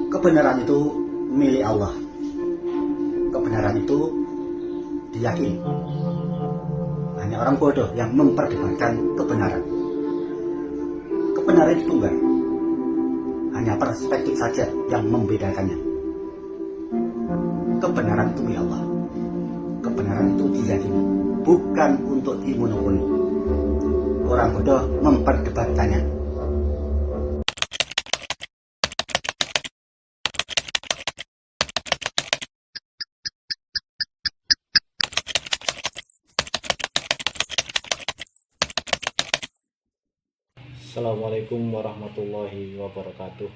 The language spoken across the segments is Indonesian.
Kebenaran itu milik Allah. Kebenaran itu diyakini. Hanya orang bodoh yang memperdebatkan kebenaran. Kebenaran itu tunggal. Hanya perspektif saja yang membedakannya. Kebenaran itu milik Allah. Kebenaran itu diyakini, bukan untuk dimonopoli. Orang bodoh memperdebatkannya. Assalamualaikum warahmatullahi wabarakatuh.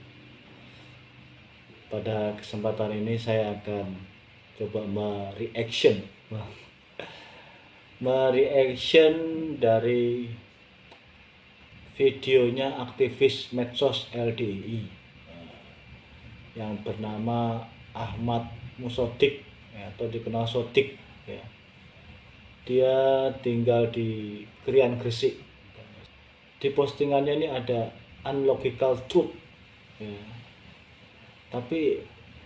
Pada kesempatan ini saya akan coba mereaction dari videonya aktivis medsos LDI yang bernama Ahmad Musodik, atau dikenal Sodik ya. Dia tinggal di Krian, Gresik. Di postingannya ini ada unlogical truth ya. Tapi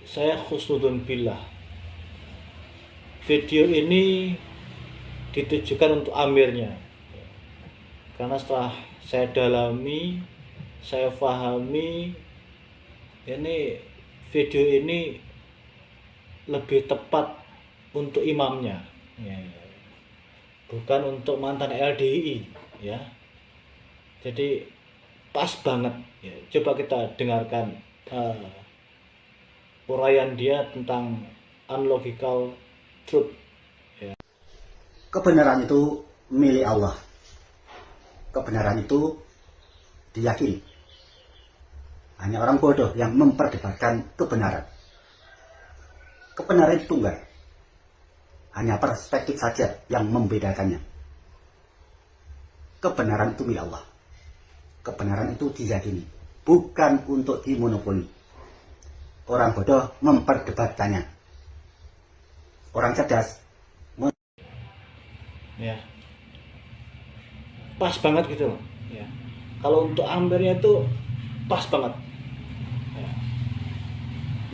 saya khusnudun billah, video ini ditujukan untuk amirnya, karena setelah saya dalami, saya pahami, ini video ini lebih tepat untuk imamnya ya, bukan untuk mantan LDI ya. Jadi pas banget ya. Coba kita dengarkan uraian dia tentang unlogical truth ya. Kebenaran itu milik Allah. Kebenaran itu diyakini. Hanya orang bodoh yang memperdebatkan kebenaran. Kebenaran itu tunggal. Hanya perspektif saja yang membedakannya. Kebenaran itu milik Allah. Kebenaran itu diyakini, bukan untuk dimonopoli. Orang bodoh memperdebatkannya. Orang cerdas Ya, pas banget gitu loh ya. Kalau untuk amirnya itu pas banget ya.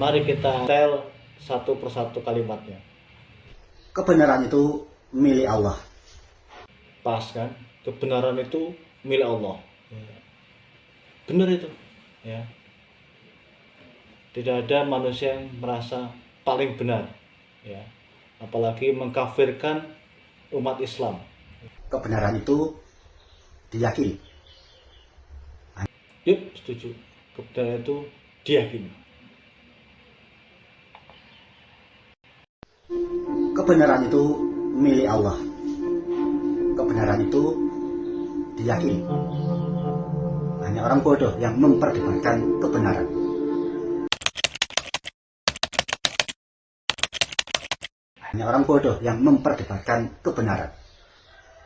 Mari kita tel satu persatu kalimatnya. Kebenaran itu milik Allah. Pas kan, kebenaran itu milik Allah ya. Benar itu ya. Tidak ada manusia yang merasa paling benar ya, apalagi mengkafirkan umat Islam. Kebenaran itu diyakini. Yuk, setuju. Kebenaran itu diyakini. Kebenaran itu milik Allah. Kebenaran itu diyakini. Hanya orang bodoh yang memperdebatkan kebenaran. Hanya orang bodoh yang memperdebatkan kebenaran.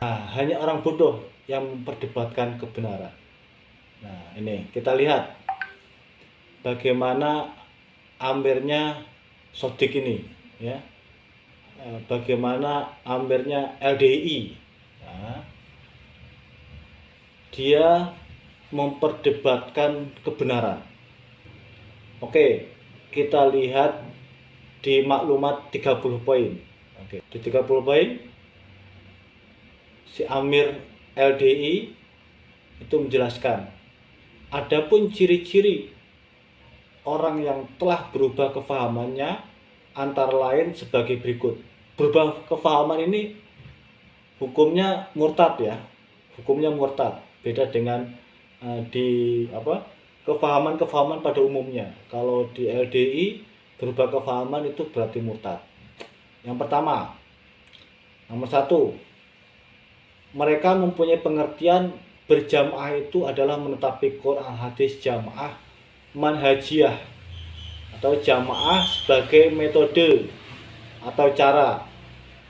Nah, hanya orang bodoh yang memperdebatkan kebenaran. Nah, ini kita lihat bagaimana amirnya Sodik ini ya. Bagaimana amirnya LDI. Nah, dia memperdebatkan kebenaran. Oke, kita lihat di maklumat 30 poin. Oke, di 30 poin si Amir LDI itu menjelaskan, adapun ciri-ciri orang yang telah berubah kefahamannya antara lain sebagai berikut. Berubah kefahaman ini hukumnya murtad ya. Hukumnya murtad. Beda dengan kefahaman pada umumnya. Kalau di LDI berubah kefahaman itu berarti murtad. Yang pertama, nomor 1, mereka mempunyai pengertian berjamaah itu adalah menetapi Quran hadis jamaah manhajiyah atau jamaah sebagai metode atau cara,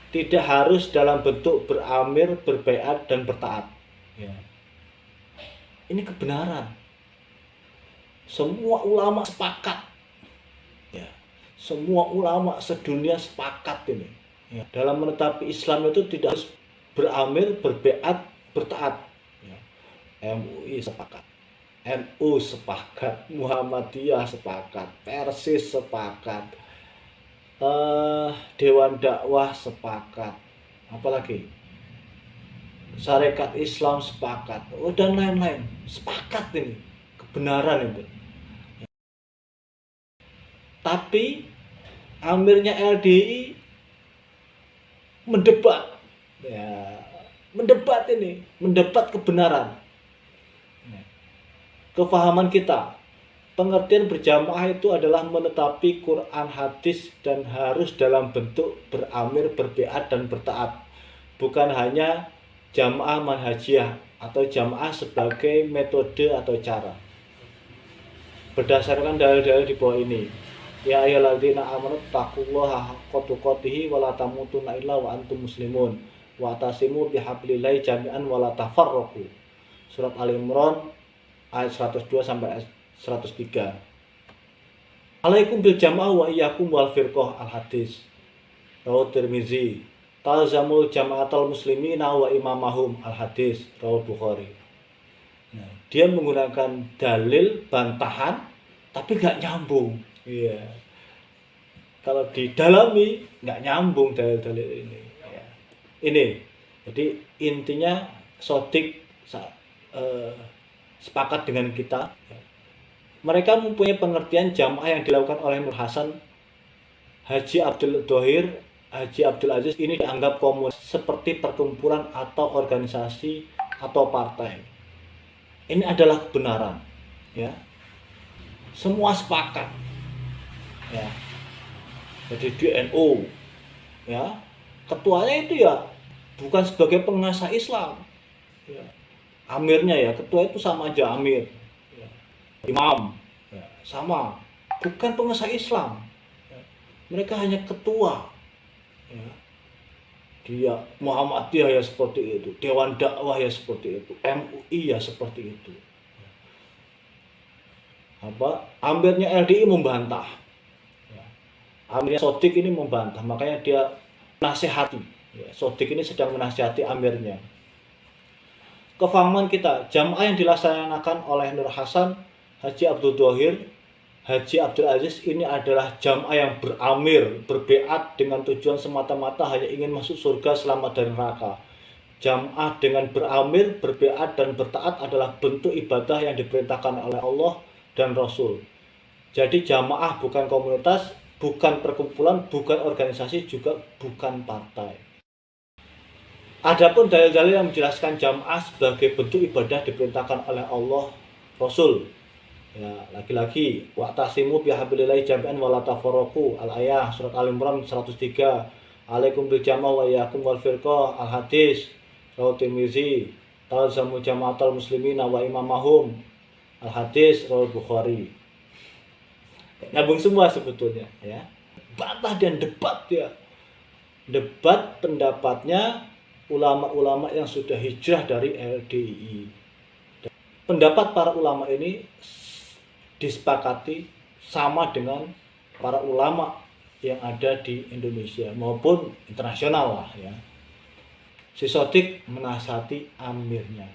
tidak harus dalam bentuk beramir, berbaiat dan bertaat ya. Ini kebenaran. Semua ulama sepakat ya. Semua ulama sedunia sepakat ini ya. Dalam menetapi Islam itu tidak harus beramir, berbaiat, bertaat ya. MUI sepakat. NU sepakat, Muhammadiyah sepakat, Persis sepakat, Dewan Dakwah sepakat, apalagi Sarekat Islam sepakat, dan lain-lain sepakat ini kebenaran itu. Tapi amirnya LDI mendebat, ya, mendebat kebenaran. Kefahaman kita, pengertian berjamaah itu adalah menetapi Quran hadis dan harus dalam bentuk beramir, berbiat dan bertaat, bukan hanya jamaah manhajiyah atau jamaah sebagai metode atau cara. Berdasarkan dalil-dalil di bawah ini, ya ayyuhalladzina amanu taqullaha haqqa tuqatih wa la tamutunna illa wa antum muslimun wa tasimu bihablillahi jami'an wa la tafarraqu. Surat Al-Imran ayat 102 sampai 103. Alaikum bil jamaah wa iyyakum wal firqah al-hadis. Rawahu Tirmizi. Talzamul jama'atul muslimina wa imamahum al-hadis. Rawahu Bukhari. Nah, dia menggunakan dalil bantahan tapi nggak nyambung. Iya. Kalau didalami nggak nyambung dalil-dalil ini. Ya. Ini. Jadi intinya Sodik sepakat dengan kita. Mereka mempunyai pengertian jamaah yang dilakukan oleh Nur Hasan, Haji Abdul Thohir, Haji Abdul Aziz ini dianggap komunis seperti perkumpulan atau organisasi atau partai. Ini adalah kebenaran, ya. Semua sepakat, ya. Jadi di NU, ya, ketuanya itu ya bukan sebagai penguasa Islam, ya. Amirnya ya, ketua itu sama aja amir, ya. Imam, ya, sama, bukan penguasa Islam, ya. Mereka hanya ketua, ya. Dia Muhammadiyah ya seperti itu, Dewan Dakwah ya seperti itu, MUI ya seperti itu. Amirnya LDI membantah, ya. Amirnya Sodik ini membantah, makanya dia nasihati, ya. Sodik ini sedang menasihati amirnya. Kefahaman kita, jamaah yang dilaksanakan oleh Nur Hasan, Haji Abdul Thohir, Haji Abdul Aziz ini adalah jamaah yang beramir, berbeat dengan tujuan semata-mata hanya ingin masuk surga selamat dari neraka. Jamaah dengan beramir, berbeat dan bertaat adalah bentuk ibadah yang diperintahkan oleh Allah dan Rasul. Jadi jamaah bukan komunitas, bukan perkumpulan, bukan organisasi, juga bukan partai. Adapun dalil-dalil yang menjelaskan jamaah sebagai bentuk ibadah diperintahkan oleh Allah, Rasul. Ya, lagi-lagi wa'tasimu bihablillahi jami'an wa la tafarraqu al-ayah surat Al-Imran 103. Alaikum bil jamaah wa iyyakum wal firqah al-hadis. Rawahu Tirmizi. Talzamu jama'atul muslimina wa imamahum al-hadis. Rawahu Bukhari. Nyambung semua sebetulnya, ya. Bantah dan debat ya. Debat pendapatnya ulama-ulama yang sudah hijrah dari LDI. Pendapat para ulama ini disepakati sama dengan para ulama yang ada di Indonesia maupun internasional lah, ya. Si Sodik menasihati amirnya,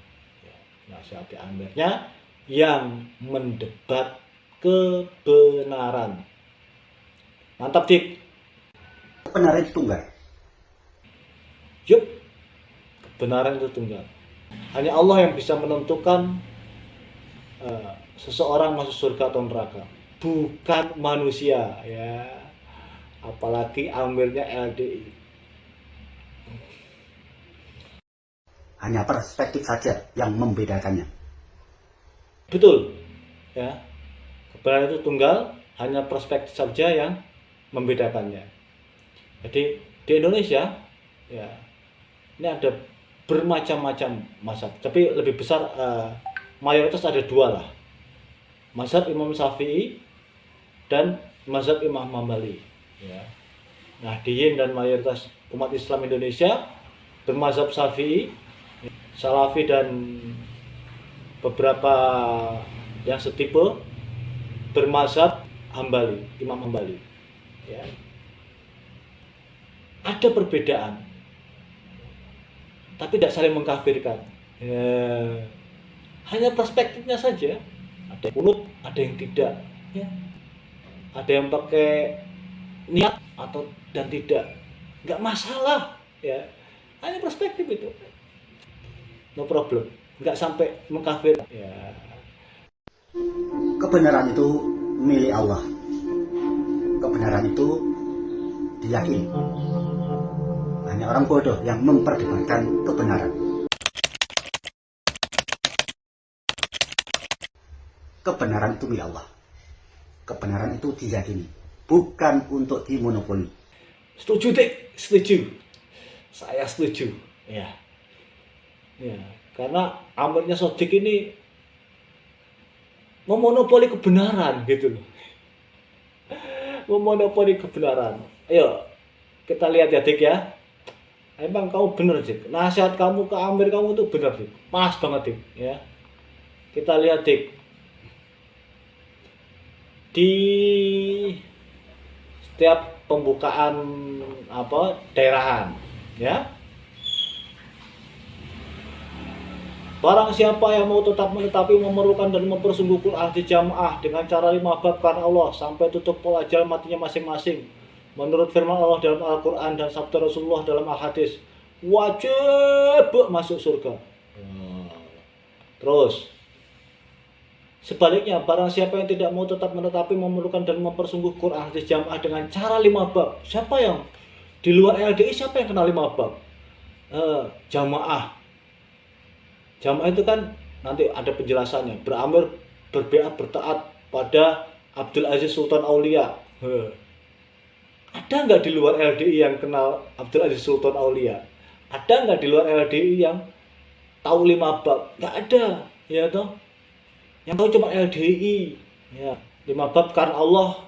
ya. Menasihati amirnya yang mendebat kebenaran. Mantap, Dik. Kebenaran itu tunggal. Yup. Kebenaran itu tunggal. Hanya Allah yang bisa menentukan seseorang masuk surga atau neraka, bukan manusia, ya. Apalagi amirnya LDI. Hanya perspektif saja yang membedakannya. Betul, ya. Kebenaran itu tunggal, hanya perspektif saja yang membedakannya. Jadi di Indonesia, ya, ini ada bermacam-macam mazhab, tapi lebih besar mayoritas ada dua lah, mazhab Imam Syafi'i dan mazhab Imam Hambali, ya. Nahdliyin dan mayoritas umat Islam Indonesia bermazhab Syafi'i, Salafi dan beberapa yang setipe bermazhab Hambali, Imam Hambali, ya. Ada perbedaan, tapi tidak saling mengkafirkan, ya. Hanya perspektifnya saja. Ada yang kunut, ada yang tidak, ya. Ada yang pakai niat atau dan tidak, nggak masalah, ya. Hanya perspektif itu, no problem, nggak sampai mengkafir, ya. Kebenaran itu milik Allah. Kebenaran itu diyakini. Hanya orang bodoh yang memperdebatkan kebenaran. Kebenaran itu milik Allah. Kebenaran itu diyakini, bukan untuk dimonopoli. Setuju, Dik? Setuju. Saya setuju. Ya. Ya, karena Amirnya Shodiq ini memonopoli kebenaran gitu loh. Memonopoli kebenaran. Ayo, kita lihat ya, Dik ya. Emang kamu bener, Dik. Nasihat kamu ke Amir kamu itu bener, Dik. Pas banget, Dik, ya. Kita lihat, Dik. Di setiap pembukaan daerahan, ya. Barang siapa yang mau tetap menetapi, memerlukan dan mempersungguh Quran di jamaah dengan cara 5 bab karena Allah sampai tutup pol ajal matinya masing-masing. Menurut firman Allah dalam Al-Quran dan sabda Rasulullah dalam Al-Hadis, wajib masuk surga. Terus, sebaliknya, barang siapa yang tidak mau tetap menetapi, memerlukan dan mempersungguh Quran di jamaah dengan cara 5 bab. Siapa yang di luar LDI, siapa yang kenal 5 bab? Jamaah. Jamaah itu kan nanti ada penjelasannya. Beramir, berbeat, bertaat pada Abdul Aziz Sultan Aulia. Ada nggak di luar LDI yang kenal Abdul Aziz Sultan Aulia? Ada nggak di luar LDI yang tahu 5 bab? Nggak ada, ya toh. Yang tahu cuma LDI, ya. 5 bab karena Allah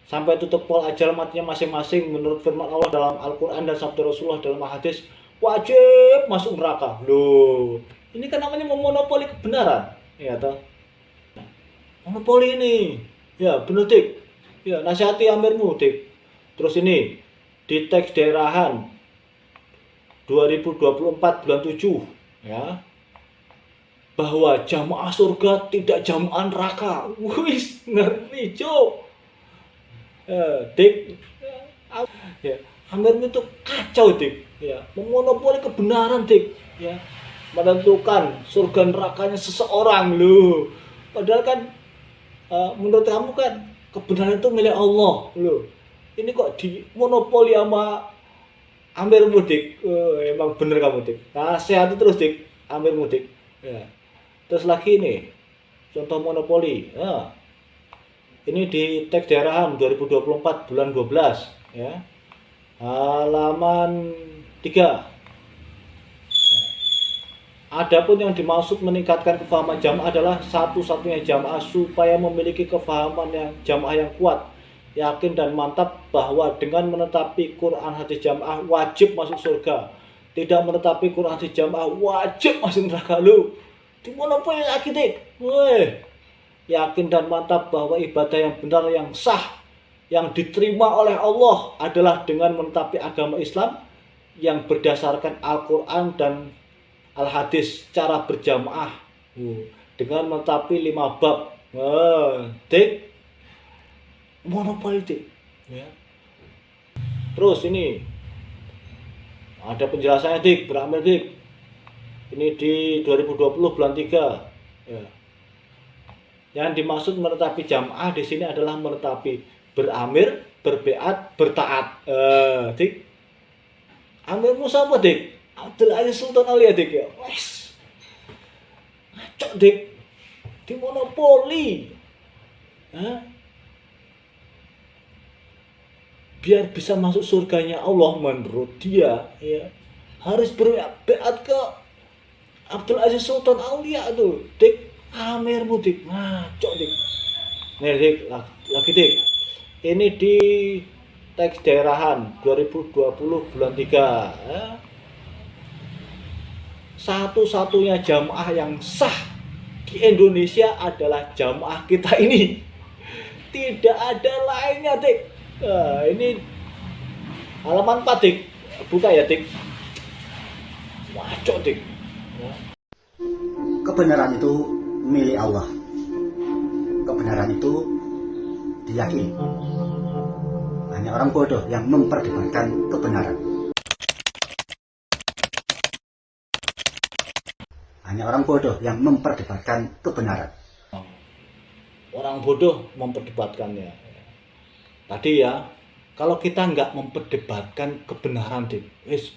sampai tutup pol ajal matinya masing-masing menurut firman Allah dalam Al-Quran dan sabda Rasulullah dalam hadis, wajib masuk neraka. Loh, ini kan namanya memonopoli kebenaran, ya toh. Monopoli ini, ya bener, Dik. Ya, nasihati Amirmu, Dik. Terus ini di teks daerahan 2024 bulan 7, ya, bahwa jamaah surga tidak jamaah neraka. Wis, ngerti, Cuk. Dik, ya, Amirmu itu kacau, Dik. Ya, memonopoli kebenaran, Dik. Ya, menentukan surga nerakanya seseorang loh. Padahal kan menurut kamu kan kebenaran itu milik Allah loh. Ini kok di monopoli sama Amirmu, Dik. Emang bener kamu, Dik. Nasihat terus, Dik. Amirmu, Dik. Ya. Terus lagi nih, contoh monopoli. Ya. Ini di teks daerahan 2024 bulan 12, ya. Halaman 3. Adapun yang dimaksud meningkatkan kefahaman jamaah adalah satu-satunya jamaah supaya memiliki kefahaman yang jamaah yang kuat, yakin dan mantap bahwa dengan menetapi Quran hadis jamaah wajib masuk surga. Tidak menetapi Quran hadis jamaah wajib masuk neraka. Lu dimonopoli lagi, Dik. Yakin dan mantap bahwa ibadah yang benar, yang sah, yang diterima oleh Allah adalah dengan menetapi agama Islam yang berdasarkan Al-Quran dan Al-Hadis secara berjamaah dengan menetapi 5 bab. Dik, monopoli, Dik. Ya. Terus ini ada penjelasannya, Dik. Beramir, Dik. Ini di 2020 bulan 3. Ya. Yang dimaksud menetapi jamaah di sini adalah menetapi beramir, berbeat, bertaat. Dik. Amirmu siapa, Dik? Abdul Aziz Sultan Aulia, Dik, ya. Wes. Ngaco, Dik. Dimonopoli. Biar bisa masuk surganya Allah menurut dia, ya, harus berbeat ke Abdul Aziz Sultan Aulia tuh, Dik. Amirmu, Dik. Ngaco, Dik. Nih, Dik, lagi, Dik. Ini di teks daerahan 2020 bulan 3, ya. Satu-satunya jamaah yang sah di Indonesia adalah jamaah kita ini. Tidak ada lainnya, Dik. Ini halaman 4, Dik. Buka ya, Dik. Wacok, Dik. Kebenaran itu milik Allah. kebenaran itu diyakini. Hanya orang bodoh yang memperdebatkan kebenaran. Hanya orang bodoh yang memperdebatkan kebenaran. Orang bodoh memperdebatkannya. Tadi ya, kalau kita nggak memperdebatkan kebenaran,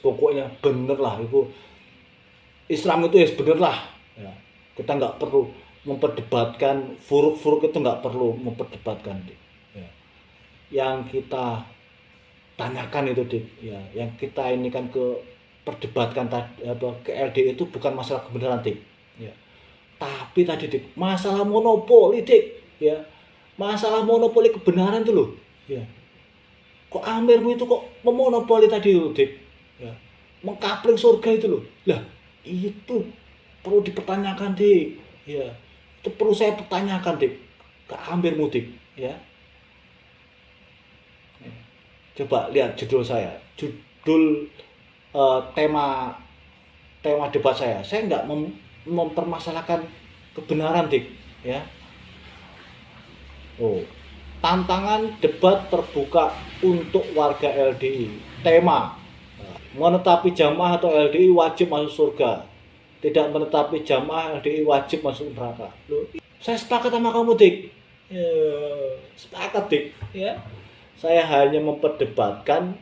pokoknya bener lah itu. Islam itu bener lah. Ya. Kita nggak perlu memperdebatkan furuk-furuk, itu nggak perlu memperdebatkan, ya. Yang kita tanyakan itu, ya, yang kita ini kan perdebatkan ke LDI itu bukan masalah kebenaran, ya. Tapi tadi, masalah monopoli, ya. Masalah monopoli kebenaran itu loh, ya. Kok Amirmu itu kok memonopoli tadi loh, ya. Mengkapling surga itu loh. Lah, itu perlu dipertanyakan, ya. Itu perlu saya pertanyakan, ke Amirmu, ya. Coba lihat judul saya, judul tema debat saya nggak mempermasalahkan kebenaran, ya. Oh, tantangan debat terbuka untuk warga LDI. Tema: menetapi jamaah atau LDI wajib masuk surga. Tidak menetapi jamaah LDI wajib masuk neraka. Loh, saya sepakat sama kamu, ya, sepakat, ya. Saya hanya memperdebatkan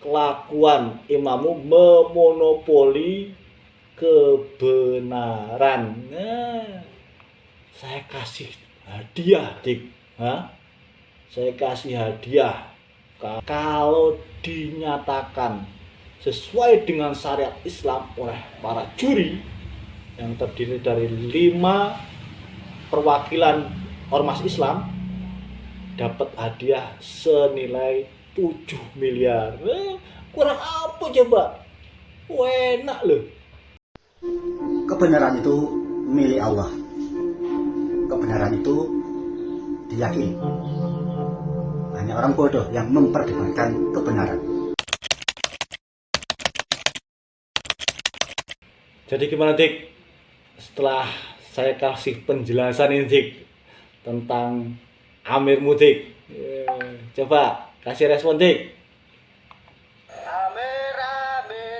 kelakuan imammu memonopoli kebenaran. Nah, saya kasih hadiah, saya kasih hadiah kalau dinyatakan sesuai dengan syariat Islam oleh para juri yang terdiri dari 5 perwakilan ormas Islam, dapat hadiah senilai 7 miliar. Kurang apa coba? Enak loh. Kebenaran itu milik Allah. Kebenaran itu diyakini. Hanya orang bodoh yang memperdebatkan kebenaran. Jadi gimana, setelah saya kasih penjelasan ini, tentang Amirmu, coba kasih respon, Amir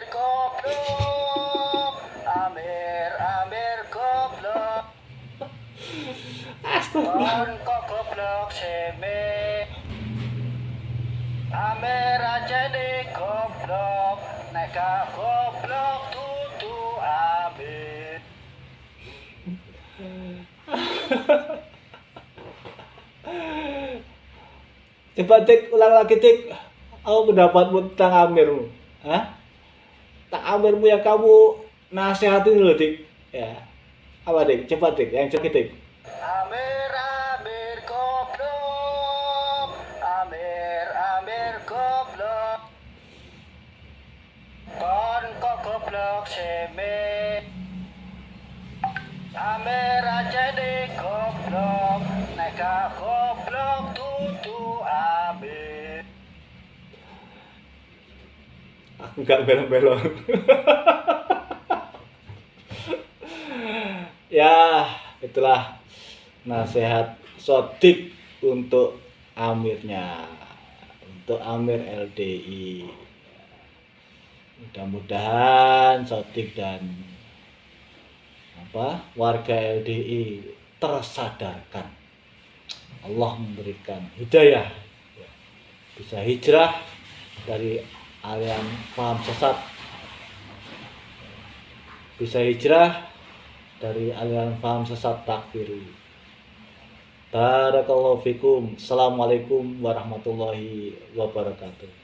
goblok, Amir goblok. Astagfirullah. Kok goblok seme. Amir aja deh goblok, neka goblok tutu Amir. Coba ulang lagi, apa pendapatmu tentang Amirmu? Tentang Amirmu yang kamu nasihatin loh, ya. Apa, coba, yang coba, Amir goblok, Amir goblok. Kon kok goblok seme. Amir aja deh goblok, neka goblok tutu Amir. Aku gak belok-belok. Ya, itulah nasihat Sodik untuk Amirnya, untuk Amir LDI. Mudah-mudahan Sodik dan warga LDI tersadarkan. Allah memberikan hidayah, bisa hijrah dari aliran paham sesat, bisa hijrah dari aliran paham sesat takfiri. Barakallahu fikum. Assalamualaikum warahmatullahi wabarakatuh.